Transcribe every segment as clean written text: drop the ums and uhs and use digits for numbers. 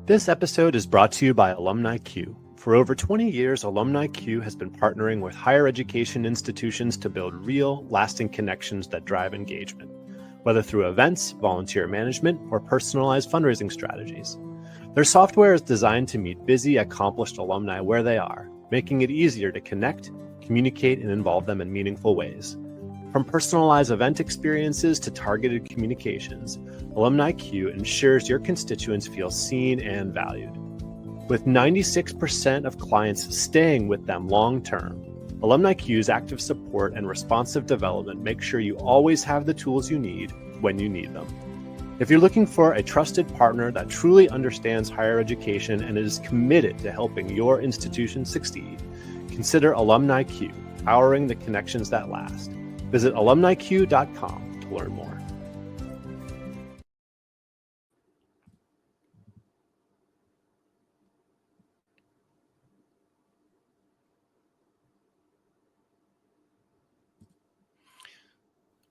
This episode is brought to you by Alumni Q. For over 20 years, Alumni Q has been partnering with higher education institutions to build real, lasting connections that drive engagement, whether through events, volunteer management, or personalized fundraising strategies. Their software is designed to meet busy, accomplished alumni where they are, making it easier to connect, communicate, and involve them in meaningful ways. From personalized event experiences to targeted communications, Alumni Q ensures your constituents feel seen and valued. With 96% of clients staying with them long-term, Alumni Q's active support and responsive development make sure you always have the tools you need when you need them. If you're looking for a trusted partner that truly understands higher education and is committed to helping your institution succeed, consider Alumni Q, powering the connections that last. Visit alumniq.com to learn more.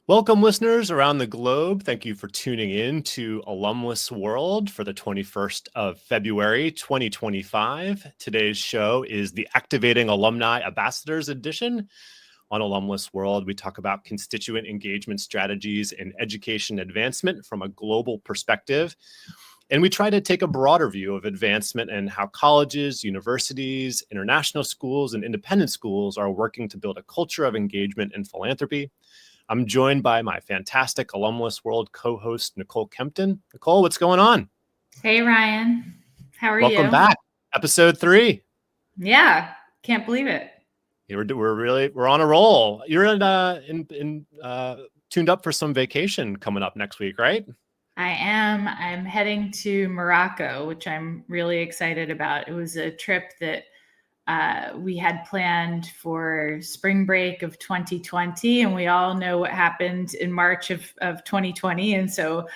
Welcome, listeners around the globe. Thank you for tuning in to Alumless World for the 21st of February, 2025. Today's show is the Activating Alumni Ambassadors Edition. On Alumless World, we talk about constituent engagement strategies and education advancement from a global perspective. And we try to take a broader view of advancement and how colleges, universities, international schools, and independent schools are working to build a culture of engagement and philanthropy. I'm joined by my fantastic Alumless World co-host, Nicole Kempton. Nicole, what's going on? Hey, Ryan. How are you? Welcome back. Episode 3. Yeah, can't believe it. We're on a roll. You're tuned up for some vacation coming up next week, right? I am. I'm heading to Morocco, which I'm really excited about. It was a trip that we had planned for spring break of 2020, and we all know what happened in March of 2020. And so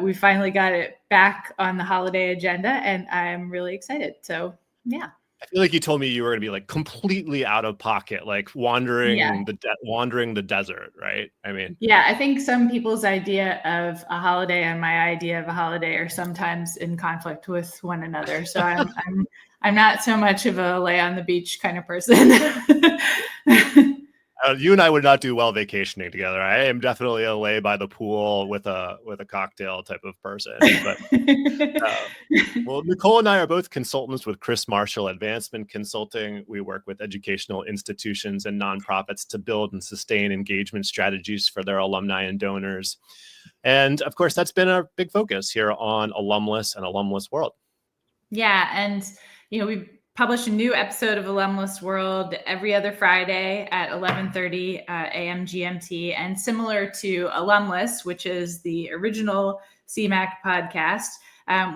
we finally got it back on the holiday agenda, and I'm really excited. So, yeah. I feel like you told me you were going to be like completely out of pocket, like wandering the desert, right? I mean, yeah, I think some people's idea of a holiday and my idea of a holiday are sometimes in conflict with one another. So I'm not so much of a lay on the beach kind of person. You and I would not do well vacationing together. I am definitely a lay by the pool with a cocktail type of person. But well, Nicole and I are both consultants with Chris Marshall Advancement Consulting. We work with educational institutions and nonprofits to build and sustain engagement strategies for their alumni and donors. And of course, that's been a big focus here on Alumless and Alumless World. Yeah, and we publish a new episode of Alumless World every other Friday at 11:30 a.m. GMT. And similar to Alumless, which is the original CMAC podcast,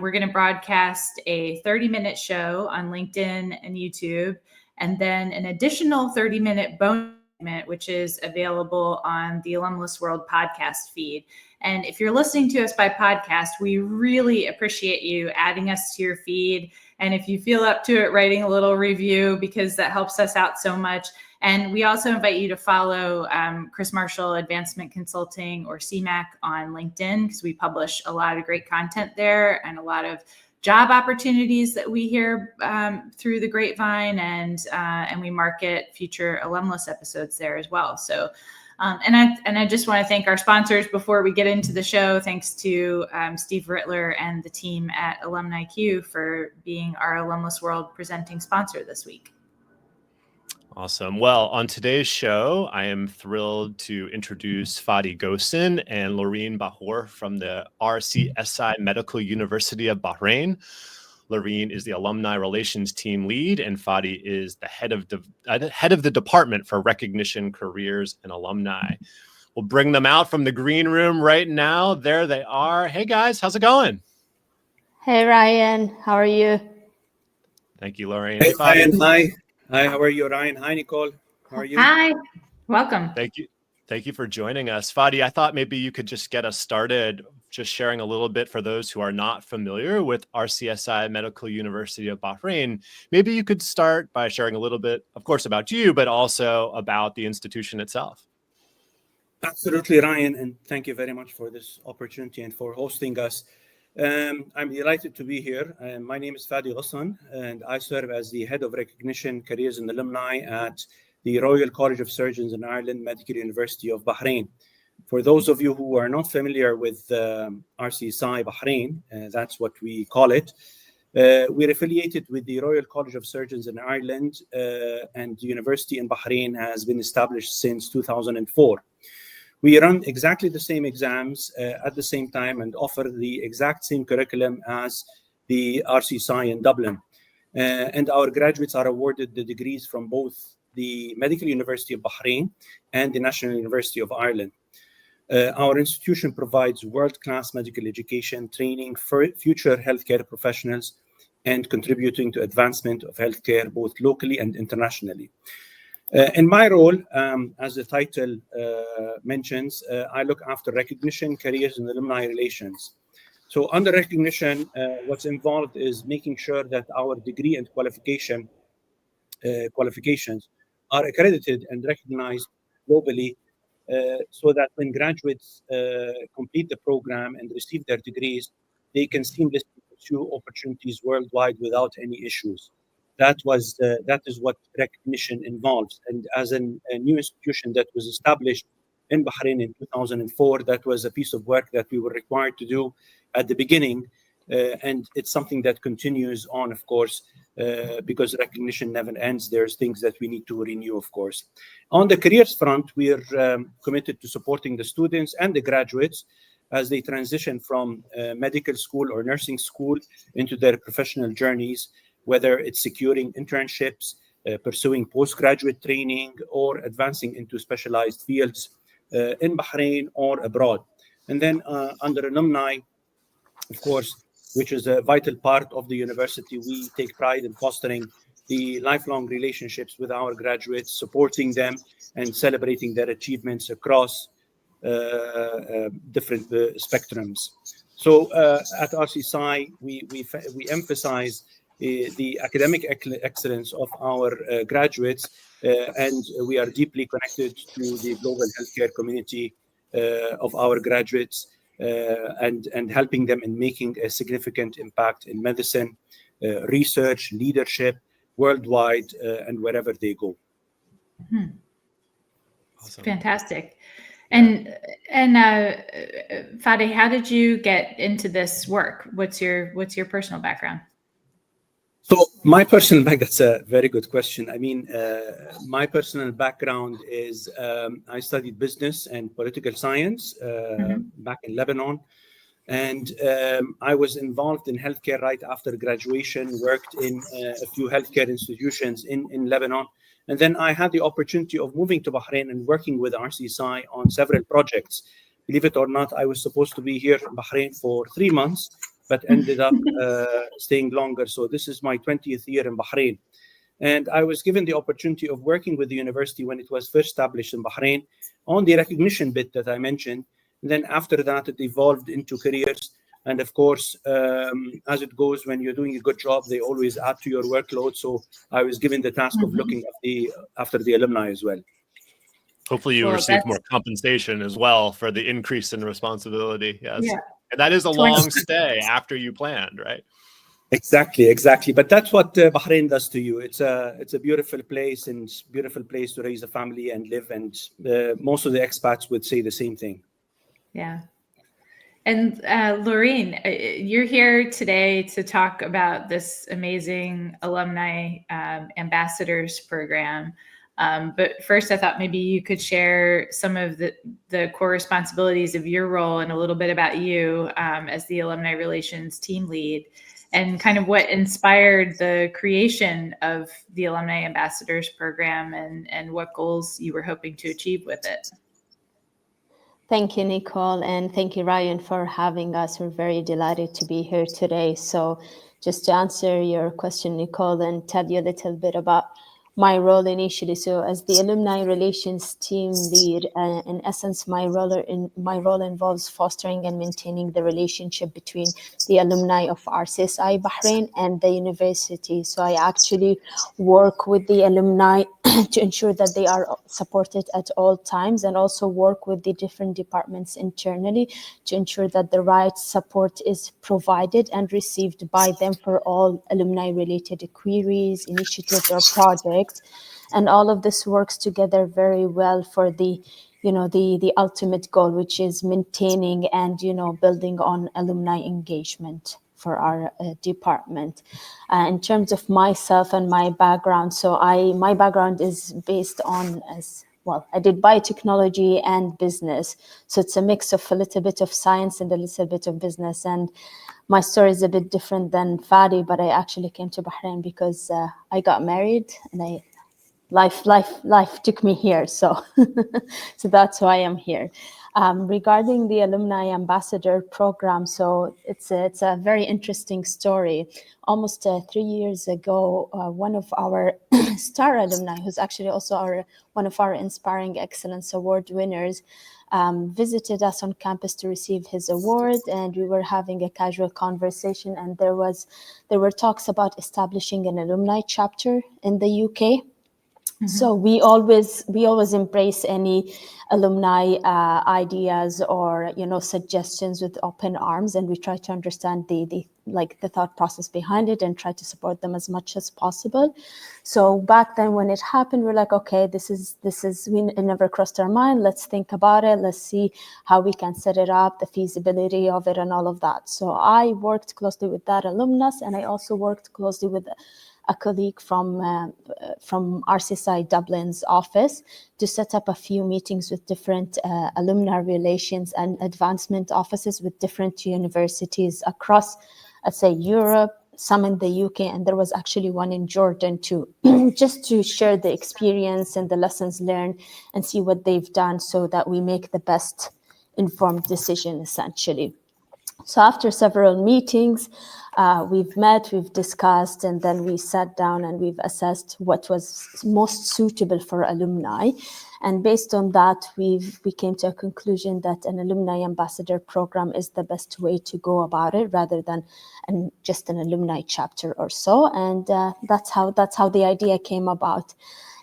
we're going to broadcast a 30-minute show on LinkedIn and YouTube, and then an additional 30-minute bonus segment, which is available on the Alumless World podcast feed. And if you're listening to us by podcast, we really appreciate you adding us to your feed. And if you feel up to it, writing a little review, because that helps us out so much. And we also invite you to follow Chris Marshall Advancement Consulting, or CMAC, on LinkedIn, because we publish a lot of great content there and a lot of job opportunities that we hear through the grapevine, and we market future Alumless episodes there as well. So, and I just want to thank our sponsors before we get into the show. Thanks to Steve Rittler and the team at Alumni Q for being our Alumless World presenting sponsor this week. Awesome. Well, on today's show, I am thrilled to introduce Fadi Ghosn and Loreen Bahour from the RCSI Medical University of Bahrain. Loreen is the Alumni Relations Team Lead, and Fadi is the head of the Department for Recognition, Careers, and Alumni. We'll bring them out from the green room right now. There they are. Hey, guys. How's it going? Hey, Ryan. How are you? Thank you, Loreen. Hey, Ryan. Hi. Hi, how are you, Ryan? Hi, Nicole. How are you? Hi. Welcome. Thank you. Thank you for joining us. Fadi, I thought maybe you could just get us started, just sharing a little bit for those who are not familiar with RCSI Medical University of Bahrain. Maybe you could start by sharing a little bit, of course, about you, but also about the institution itself. Absolutely, Ryan, and thank you very much for this opportunity and for hosting us. I'm delighted to be here. My name is Fadi Ghosn, and I serve as the Head of Recognition, Careers and Alumni at the Royal College of Surgeons in Ireland Medical University of Bahrain. For those of you who are not familiar with RCSI Bahrain, that's what we call it. We're affiliated with the Royal College of Surgeons in Ireland, and the university in Bahrain has been established since 2004. We run exactly the same exams at the same time and offer the exact same curriculum as the RCSI in Dublin. And our graduates are awarded the degrees from both the Medical University of Bahrain and the National University of Ireland. Our institution provides world-class medical education, training for future healthcare professionals, and contributing to advancement of healthcare both locally and internationally. In my role, as the title mentions, I look after recognition, careers, and alumni relations. So under recognition, what's involved is making sure that our degree and qualifications are accredited and recognized globally, so that when graduates complete the program and receive their degrees, they can seamlessly pursue opportunities worldwide without any issues. That is what recognition involves. And as a new institution that was established in Bahrain in 2004, that was a piece of work that we were required to do at the beginning. And it's something that continues on, of course, because recognition never ends. There's things that we need to renew, of course. On the careers front, we are committed to supporting the students and the graduates as they transition from medical school or nursing school into their professional journeys, whether it's securing internships, pursuing postgraduate training, or advancing into specialized fields in Bahrain or abroad. And then under alumni, of course, which is a vital part of the university, we take pride in fostering the lifelong relationships with our graduates, supporting them and celebrating their achievements across different spectrums. So at RCSI, we emphasize the academic excellence of our graduates, and we are deeply connected to the global healthcare community of our graduates, and helping them in making a significant impact in medicine, research, leadership, worldwide, and wherever they go. Awesome. Fantastic. And Fadi, how did you get into this work? What's your personal background? So my personal background, that's a very good question. I mean, my personal background is I studied business and political science back in Lebanon. And I was involved in healthcare right after graduation, worked in a few healthcare institutions in Lebanon. And then I had the opportunity of moving to Bahrain and working with RCSI on several projects. Believe it or not, I was supposed to be here in Bahrain for 3 months, but ended up staying longer. So this is my 20th year in Bahrain. And I was given the opportunity of working with the university when it was first established in Bahrain on the recognition bit that I mentioned. And then after that, it evolved into careers. And of course, as it goes, when you're doing a good job, they always add to your workload. So I was given the task of looking after the alumni as well. Hopefully you received more compensation as well for the increase in responsibility. Yes. Yeah. And that is a long stay after you planned, right? Exactly. But that's what Bahrain does to you. It's a beautiful place, and beautiful place to raise a family and live. And most of the expats would say the same thing. Yeah. And Loreen, you're here today to talk about this amazing alumni ambassadors program. But first, I thought maybe you could share some of the core responsibilities of your role and a little bit about you as the Alumni Relations Team Lead, and kind of what inspired the creation of the Alumni Ambassadors program, and what goals you were hoping to achieve with it. Thank you, Nicole, and thank you, Ryan, for having us. We're very delighted to be here today. So just to answer your question, Nicole, and tell you a little bit about my role initially. So as the Alumni Relations Team Lead, in essence, my role involves fostering and maintaining the relationship between the alumni of RCSI Bahrain and the university. So I actually work with the alumni to ensure that they are supported at all times, and also work with the different departments internally to ensure that the right support is provided and received by them for all alumni-related queries, initiatives, or projects. And all of this works together very well for the ultimate goal, which is maintaining and, building on alumni engagement for our department. In terms of myself and my background, my background is based on, as well, I did biotechnology and business. So it's a mix of a little bit of science and a little bit of business. And my story is a bit different than Fadi, but I actually came to Bahrain because I got married, and life took me here. So that's why I'm here. Regarding the Alumni Ambassador Program, so it's a very interesting story. Almost 3 years ago, one of our star alumni, who's actually also one of our Inspiring Excellence Award winners, visited us on campus to receive his award, and we were having a casual conversation, and there were talks about establishing an alumni chapter in the UK. So we always embrace any alumni ideas or suggestions with open arms, and we try to understand the thought process behind it and try to support them as much as possible. So back then when it happened, we're like, okay, it never crossed our mind. Let's think about it. Let's see how we can set it up, the feasibility of it, and all of that. So I worked closely with that alumnus, and I also worked closely with a colleague from RCSI Dublin's office to set up a few meetings with different alumni relations and advancement offices with different universities across, I'd say, Europe, some in the UK, and there was actually one in Jordan too, just to share the experience and the lessons learned and see what they've done so that we make the best informed decision, essentially. So after several meetings, we've met, we've discussed, and then we sat down and we've assessed what was most suitable for alumni. And based on that, we came to a conclusion that an alumni ambassador program is the best way to go about it, rather than just an alumni chapter or so. And that's how the idea came about.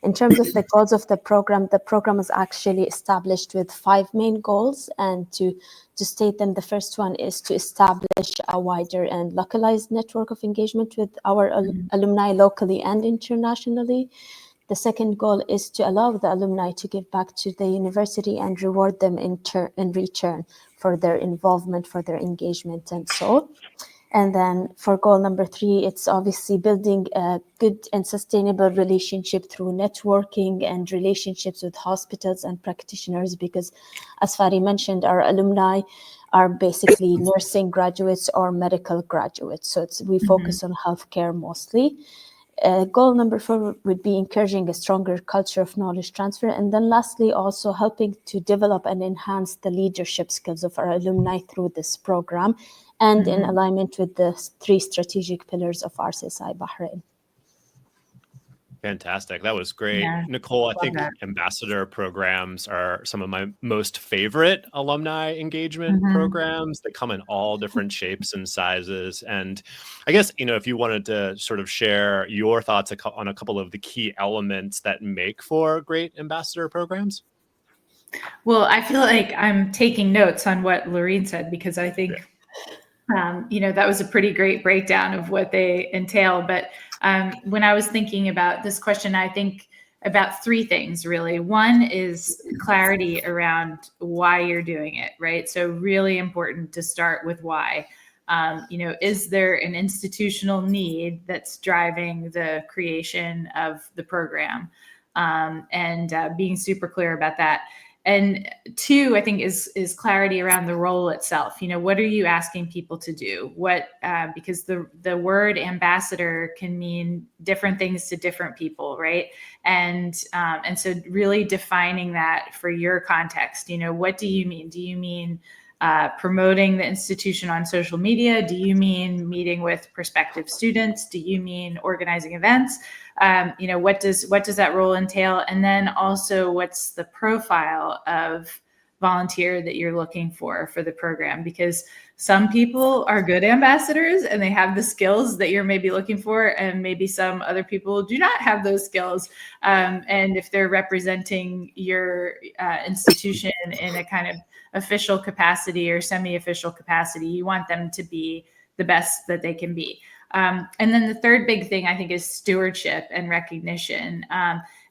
In terms of the goals of the program is actually established with 5 main goals. And to state them, the first one is to establish a wider and localized network of engagement with our alumni locally and internationally. The second goal is to allow the alumni to give back to the university and reward them in return for their involvement, for their engagement, and so. And then for goal number 3, it's obviously building a good and sustainable relationship through networking and relationships with hospitals and practitioners, because as Fadi mentioned, our alumni are basically nursing graduates or medical graduates. So we focus on healthcare mostly. Goal number 4 would be encouraging a stronger culture of knowledge transfer. And then lastly, also helping to develop and enhance the leadership skills of our alumni through this program, and in alignment with the 3 strategic pillars of RCSI Bahrain. Fantastic. That was great. Yeah, Nicole, I think that. ambassador programs are some of my most favorite alumni engagement programs. That come in all different shapes and sizes. And I guess, if you wanted to sort of share your thoughts on a couple of the key elements that make for great ambassador programs. Well, I feel like I'm taking notes on what Loreen said, because I think, that was a pretty great breakdown of what they entail. But when I was thinking about this question, I think about 3 things, really. One is clarity around why you're doing it, right? So really important to start with why. Is there an institutional need that's driving the creation of the program? And being super clear about that. And 2, I think, is clarity around the role itself. What are you asking people to do? Because the word ambassador can mean different things to different people, right? And so really defining that for your context. What do you mean? Do you mean promoting the institution on social media? Do you mean meeting with prospective students? Do you mean organizing events? What does that role entail? And then also, what's the profile of volunteer that you're looking for the program? Because some people are good ambassadors and they have the skills that you're maybe looking for, and maybe some other people do not have those skills. And if they're representing your institution in a kind of official capacity or semi-official capacity, you want them to be the best that they can be. And then the third big thing, I think, is stewardship and recognition.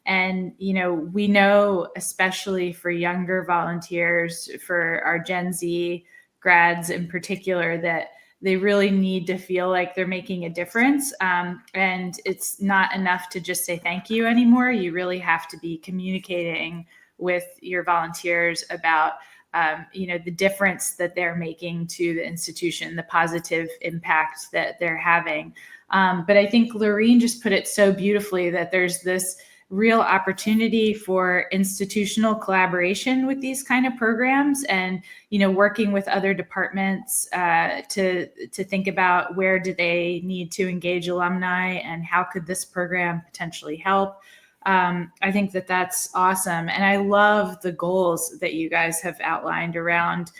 And, we know, especially for younger volunteers, for our Gen Z grads in particular, that they really need to feel like they're making a difference. And it's not enough to just say thank you anymore. You really have to be communicating with your volunteers about, the difference that they're making to the institution, the positive impact that they're having. But I think Loreen just put it so beautifully that there's this real opportunity for institutional collaboration with these kind of programs, and working with other departments to think about where do they need to engage alumni and how could this program potentially help. I think that that's awesome, and I love the goals that you guys have outlined around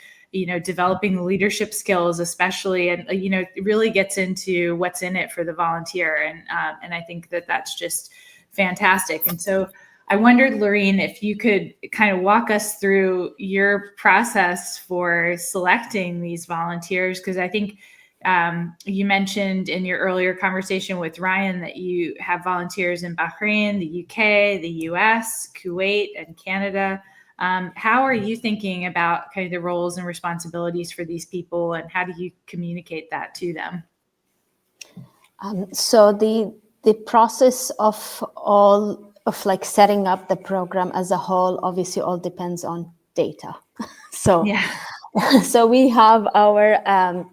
developing the leadership skills, especially, and it really gets into what's in it for the volunteer, and I think that that's just fantastic. And so I wondered, Loreen, if you could kind of walk us through your process for selecting these volunteers, because I think you mentioned in your earlier conversation with Ryan that you have volunteers in Bahrain, the UK, the US, Kuwait, and Canada. How are you thinking about kind of the roles and responsibilities for these people, and how do you communicate that to them? So the process of setting up the program as a whole obviously all depends on data. So we have our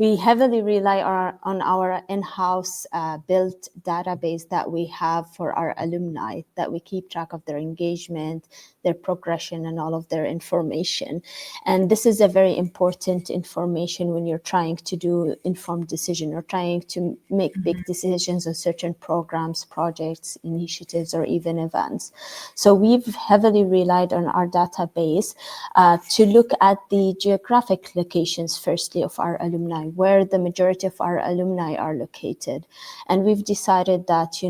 we heavily rely on our in-house built database that we have for our alumni, that we keep track of their engagement, their progression, and all of their information. And this is a very important information when you're trying to do informed decision or trying to make big decisions on certain programs, projects, initiatives, or even events. So we've heavily relied on our database to look at the geographic locations, firstly, of our alumni, where the majority of our alumni are located. And we've decided that,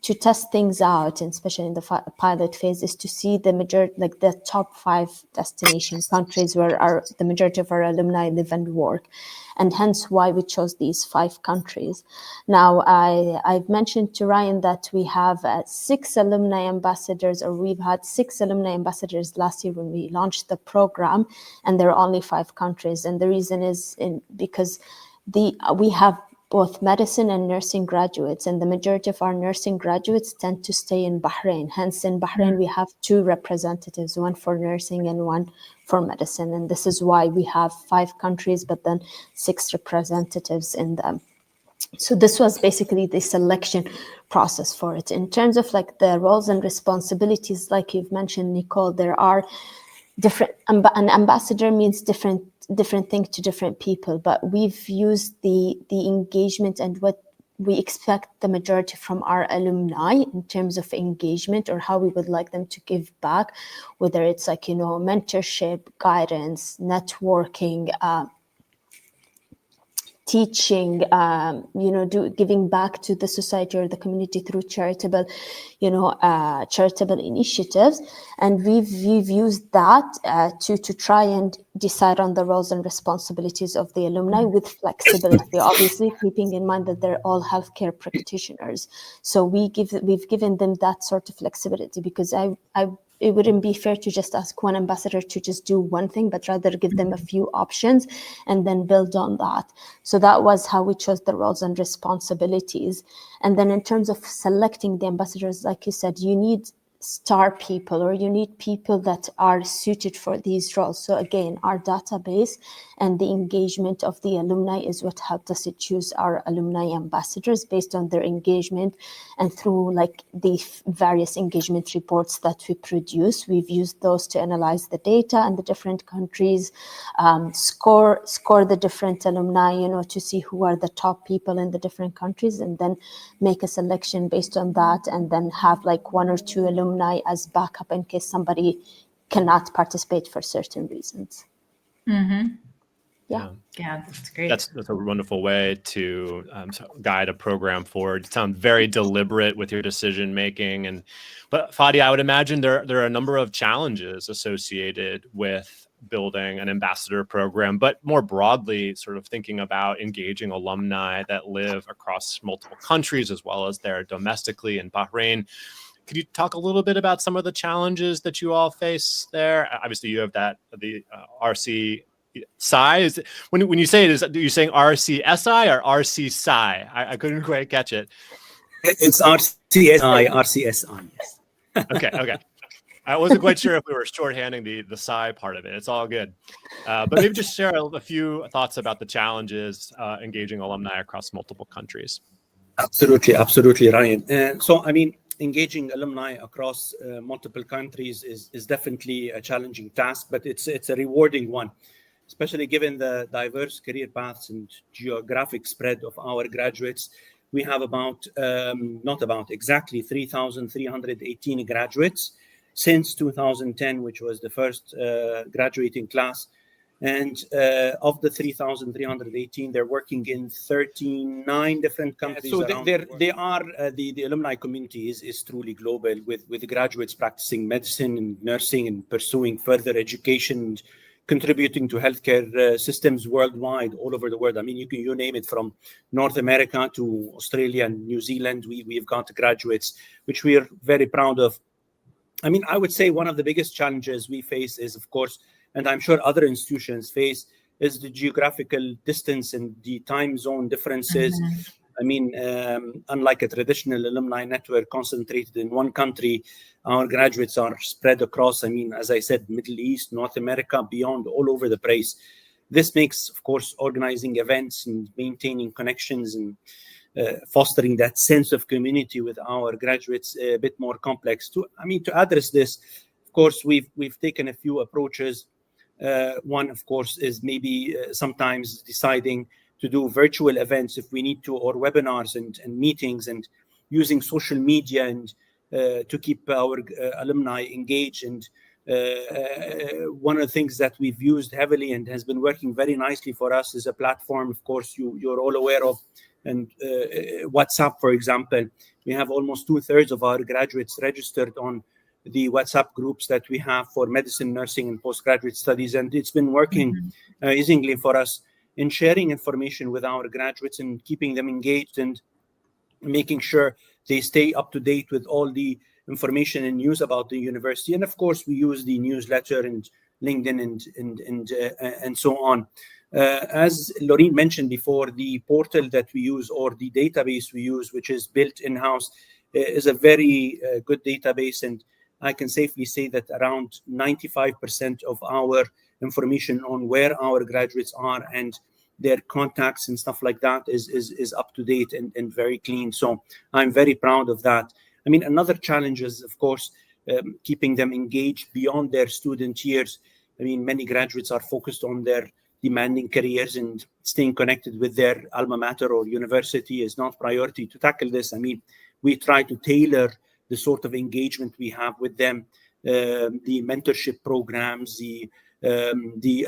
to test things out, and especially in the pilot phase, is to see the majority, like the top 5 destination countries where the majority of our alumni live and work, and hence why we chose these 5 countries. Now, I've mentioned to Ryan that we have 6 alumni ambassadors, or we've had 6 alumni ambassadors last year when we launched the program, and there are only 5 countries. And the reason is because we have both medicine and nursing graduates, and the majority of our nursing graduates tend to stay in Bahrain. Hence, in Bahrain, we have 2 representatives, one for nursing and one for medicine. And this is why we have 5 countries, but then 6 representatives in them. So this was basically the selection process for it. In terms of the roles and responsibilities, like you've mentioned, Nicole, there are different, an ambassador means different thing to different people, but we've used the engagement and what we expect the majority from our alumni in terms of engagement, or how we would like them to give back, whether it's mentorship, guidance, networking, teaching, giving back to the society or the community through charitable initiatives. And we've used that to try and decide on the roles and responsibilities of the alumni with flexibility, obviously keeping in mind that they're all healthcare practitioners. So we've given them that sort of flexibility, because it wouldn't be fair to just ask one ambassador to just do one thing, but rather give them a few options and then build on that. So that was how we chose the roles and responsibilities. And then in terms of selecting the ambassadors, like you said, you need star people, or you need people that are suited for these roles. So again, our database and the engagement of the alumni is what helped us to choose our alumni ambassadors based on their engagement, and through the various engagement reports that we produce. We've used those to analyze the data and the different countries, score the different alumni, to see who are the top people in the different countries, and then make a selection based on that, and then have 1 or 2 alumni as backup in case somebody cannot participate for certain reasons. Mm-hmm. Yeah. Yeah, that's great. That's a wonderful way to guide a program forward. You sound very deliberate with your decision making, but Fadi, I would imagine there are a number of challenges associated with building an ambassador program, but more broadly, sort of thinking about engaging alumni that live across multiple countries as well as there domestically in Bahrain. Could you talk a little bit about some of the challenges that you all face there? Obviously, you have the RCSI. When you say it, are you saying RCSI or RCSI? I couldn't quite catch it. It's RCSI, yes. Okay. I wasn't quite sure if we were shorthanding the PSI part of it. It's all good. But maybe just share a few thoughts about the challenges engaging alumni across multiple countries. Absolutely, Ryan. So, I mean, engaging alumni across multiple countries is definitely a challenging task, but it's a rewarding one, especially given the diverse career paths and geographic spread of our graduates. We have exactly 3,318 graduates since 2010, which was the first graduating class. And of the 3,318, they're working in 39 different countries. So the alumni community is truly global, with graduates practicing medicine and nursing and pursuing further education and contributing to healthcare systems worldwide, all over the world. I mean, you name it, from North America to Australia and New Zealand. We've got graduates, which we are very proud of. I mean, I would say one of the biggest challenges we face is, of course, and I'm sure other institutions face, is the geographical distance and the time zone differences. Mm-hmm. I mean, unlike a traditional alumni network concentrated in one country, our graduates are spread across, I mean, as I said, Middle East, North America, beyond, all over the place. This makes, of course, organizing events and maintaining connections and fostering that sense of community with our graduates a bit more complex. To address this, of course, we've taken a few approaches. One, of course, is maybe sometimes deciding to do virtual events if we need to, or webinars and meetings, and using social media and to keep our alumni engaged. And one of the things that we've used heavily and has been working very nicely for us is a platform, of course, you're all aware of, and WhatsApp, for example. We have almost 2/3 of our graduates registered on the WhatsApp groups that we have for medicine, nursing, and postgraduate studies. And it's been working amazingly for us in sharing information with our graduates and keeping them engaged and making sure they stay up to date with all the information and news about the university. And of course, we use the newsletter and LinkedIn and so on. As Loreen mentioned before, the portal that we use, or the database we use, which is built in-house, is a very good database. And I can safely say that around 95% of our information on where our graduates are and their contacts and stuff like that is up to date and very clean. So I'm very proud of that. I mean, another challenge is, of course, keeping them engaged beyond their student years. I mean, many graduates are focused on their demanding careers, and staying connected with their alma mater or university is not priority. To tackle this, I mean, we try to tailor the sort of engagement we have with them, the mentorship programs, the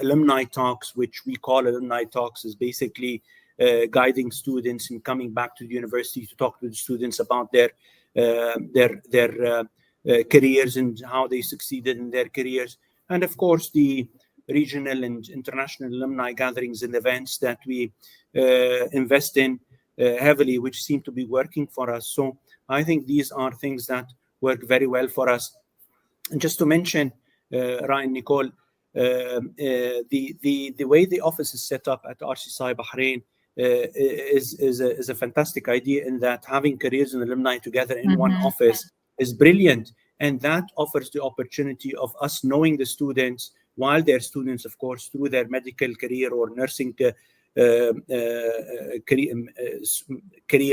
alumni talks, which we call alumni talks, is basically guiding students in coming back to the university to talk to the students about their careers and how they succeeded in their careers. And of course, the regional and international alumni gatherings and events that we invest in heavily, which seem to be working for us. So I think these are things that work very well for us. And just to mention, Ryan, Nicole, the way the office is set up at RCSI Bahrain is a fantastic idea, in that having careers and alumni together in one office is brilliant. And that offers the opportunity of us knowing the students while they're students, of course, through their medical career or nursing career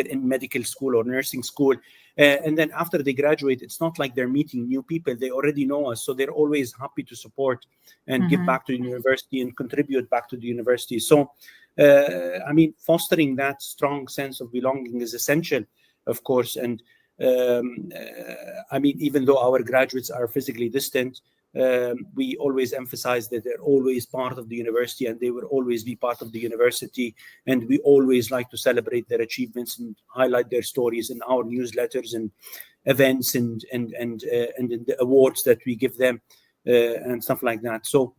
in medical school or nursing school. And then after they graduate, it's not like they're meeting new people. They already know us. So they're always happy to support and give back to the university and contribute back to the university. So, I mean, fostering that strong sense of belonging is essential, of course. And I mean, even though our graduates are physically distant, we always emphasize that they're always part of the university, and they will always be part of the university. And we always like to celebrate their achievements and highlight their stories in our newsletters and events and in the awards that we give them and stuff like that. So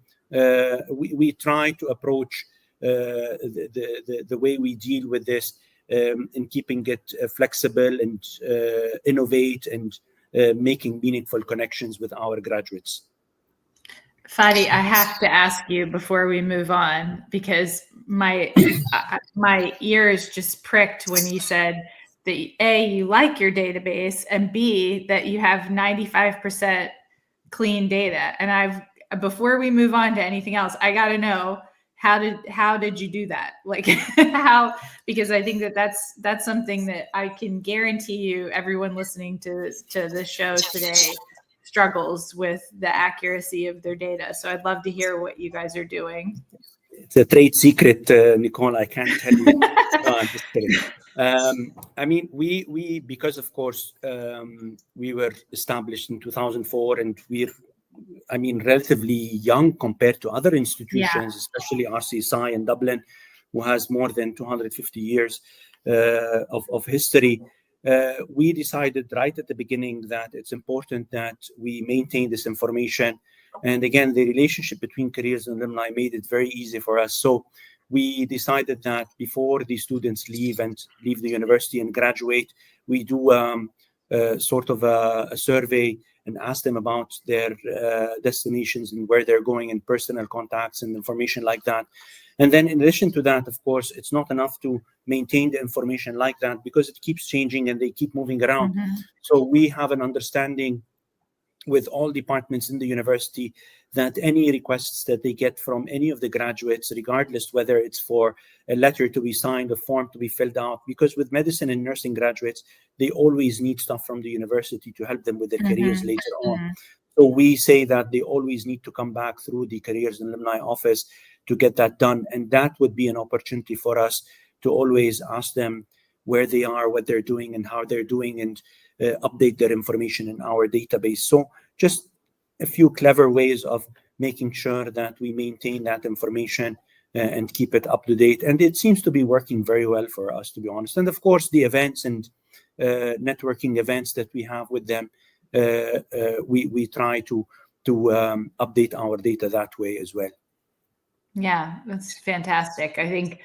we try to approach the way we deal with this in keeping it flexible and innovate and making meaningful connections with our graduates. Fadi, I have to ask you before we move on, because my ears just pricked when you said that A, you like your database, and B, that you have 95% clean data. And before we move on to anything else, I got to know, how did you do that? Like how, because I think that's something that I can guarantee you everyone listening to this show today struggles with the accuracy of their data. So I'd love to hear what you guys are doing. It's a trade secret, Nicole. I can't tell you. No, I'm just kidding. I mean, we because of course we were established in 2004, and we're, I mean, relatively young compared to other institutions, especially RCSI in Dublin, who has more than 250 years of history. We decided right at the beginning that it's important that we maintain this information. And again, the relationship between careers and alumni made it very easy for us. So we decided that before the students leave the university and graduate, we do sort of a survey and ask them about their destinations and where they're going, and personal contacts and information like that. And then in addition to that, of course, it's not enough to maintain the information like that, because it keeps changing and they keep moving around. Mm-hmm. So we have an understanding with all departments in the university that any requests that they get from any of the graduates, regardless whether it's for a letter to be signed, a form to be filled out, because with medicine and nursing graduates, they always need stuff from the university to help them with their careers later on. So we say that they always need to come back through the Careers and Alumni Office to get that done. And that would be an opportunity for us to always ask them where they are, what they're doing, and how they're doing, and update their information in our database. So just a few clever ways of making sure that we maintain that information and keep it up to date. And it seems to be working very well for us, to be honest. And of course, the events and networking events that we have with them, we try to update our data that way as well. Yeah, that's fantastic. I think,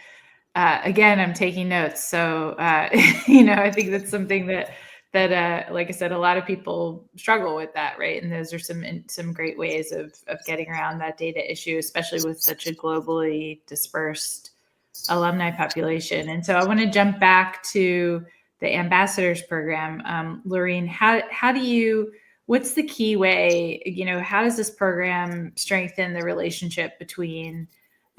again, I'm taking notes. So, I think that's something that like I said, a lot of people struggle with that, right? And those are some great ways of getting around that data issue, especially with such a globally dispersed alumni population. And so I want to jump back to the ambassadors program. Loreen, what's the key way, how does this program strengthen the relationship between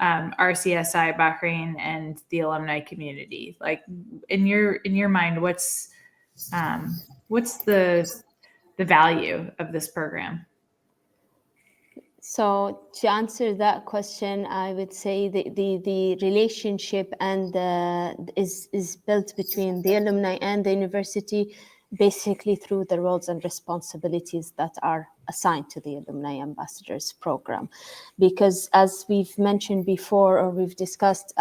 RCSI Bahrain and the alumni community? Like in your mind, what's the value of this program? So to answer that question, I would say the relationship and is built between the alumni and the university, basically through the roles and responsibilities that are assigned to the Alumni Ambassadors program. Because as we've mentioned before, or we've discussed,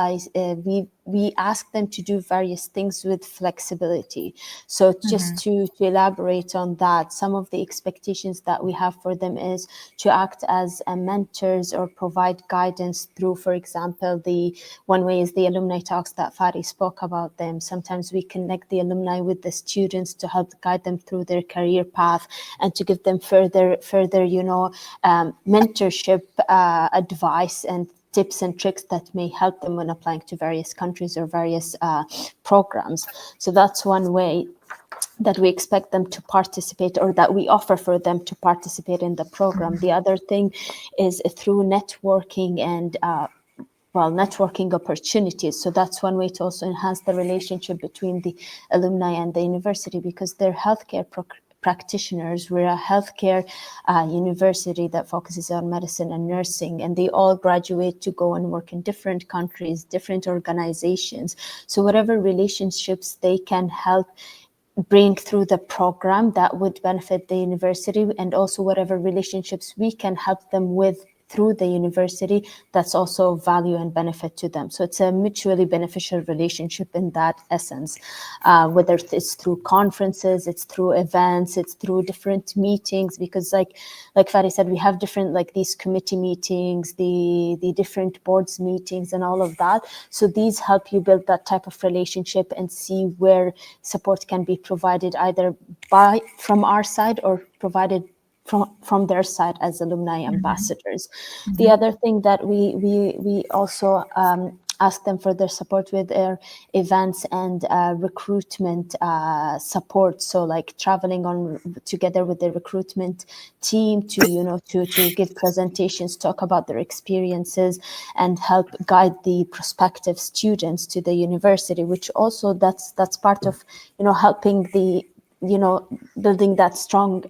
we ask them to do various things with flexibility. So just to elaborate on that, some of the expectations that we have for them is to act as mentors or provide guidance through, for example, the one way is the alumni talks that Fadi spoke about them. Sometimes we connect the alumni with the students to help guide them through their career path and to give them further mentorship advice and tips and tricks that may help them when applying to various countries or various programs. So that's one way that we expect them to participate, or that we offer for them to participate in the program. The other thing is through networking and networking opportunities. So that's one way to also enhance the relationship between the alumni and the university, because they're healthcare practitioners. We're a healthcare university that focuses on medicine and nursing, and they all graduate to go and work in different countries, different organizations. So whatever relationships they can help bring through the program that would benefit the university, and also whatever relationships we can help them with through the university, that's also value and benefit to them. So it's a mutually beneficial relationship in that essence, whether it's through conferences, it's through events, it's through different meetings, because like Fadi said, we have different, like these committee meetings, the different boards meetings and all of that. So these help you build that type of relationship and see where support can be provided either from our side or provided from their side as alumni ambassadors. The other thing that we also ask them for their support with their events and recruitment support. So like traveling on together with the recruitment team to give presentations, talk about their experiences, and help guide the prospective students to the university, which also that's part of helping the building that strong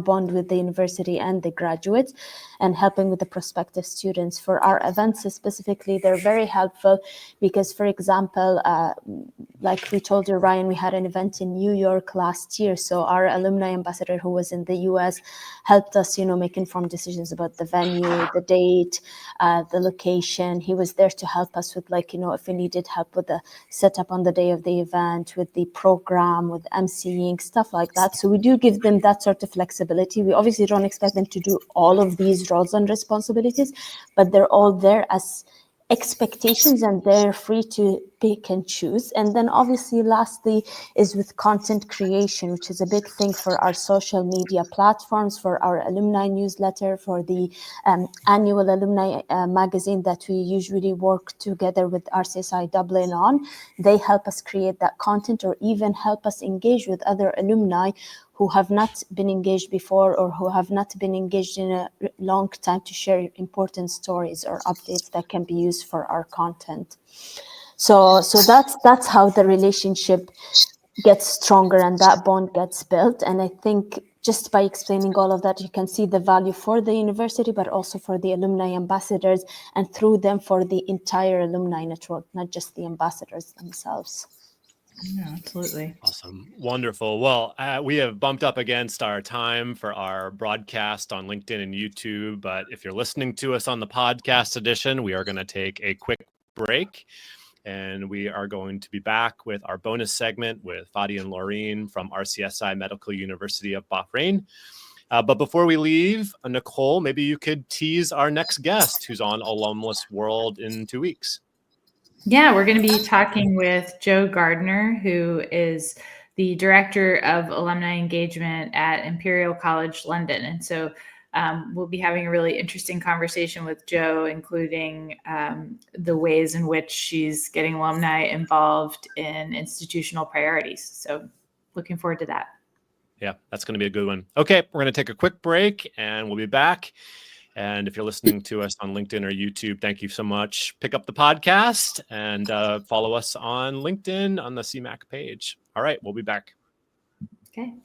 bond with the university and the graduates, and helping with the prospective students. For our events specifically, they're very helpful because, for example, like we told you, Ryan, we had an event in New York last year. So our alumni ambassador who was in the US helped us, make informed decisions about the venue, the date, the location. He was there to help us with, if we needed help with the setup on the day of the event, with the program, with emceeing, stuff like that. So we do give them that sort of flexibility. We obviously don't expect them to do all of these roles and responsibilities, but they're all there as expectations and they're free to pick and choose. And then obviously lastly is with content creation, which is a big thing for our social media platforms, for our alumni newsletter, for the annual alumni magazine that we usually work together with RCSI Dublin on. They help us create that content, or even help us engage with other alumni who have not been engaged before or who have not been engaged in a long time, to share important stories or updates that can be used for our content. So that's how the relationship gets stronger and that bond gets built. And I think just by explaining all of that, you can see the value for the university, but also for the alumni ambassadors, and through them for the entire alumni network, not just the ambassadors themselves. Yeah, absolutely. Awesome. Wonderful. Well, we have bumped up against our time for our broadcast on LinkedIn and YouTube. But if you're listening to us on the podcast edition, we are going to take a quick break. And we are going to be back with our bonus segment with Fadi and Loreen from RCSI Medical University of Bahrain. But before we leave, Nicole, maybe you could tease our next guest who's on Alumless World in 2 weeks. Yeah, we're going to be talking with Joe Gardner, who is the Director of Alumni Engagement at Imperial College London. And so we'll be having a really interesting conversation with Joe, including the ways in which she's getting alumni involved in institutional priorities. So looking forward to that. Yeah, that's going to be a good one. Okay, we're going to take a quick break and we'll be back. And if you're listening to us on LinkedIn or YouTube, thank you so much. Pick up the podcast and follow us on LinkedIn on the CMAC page. All right, we'll be back. Okay.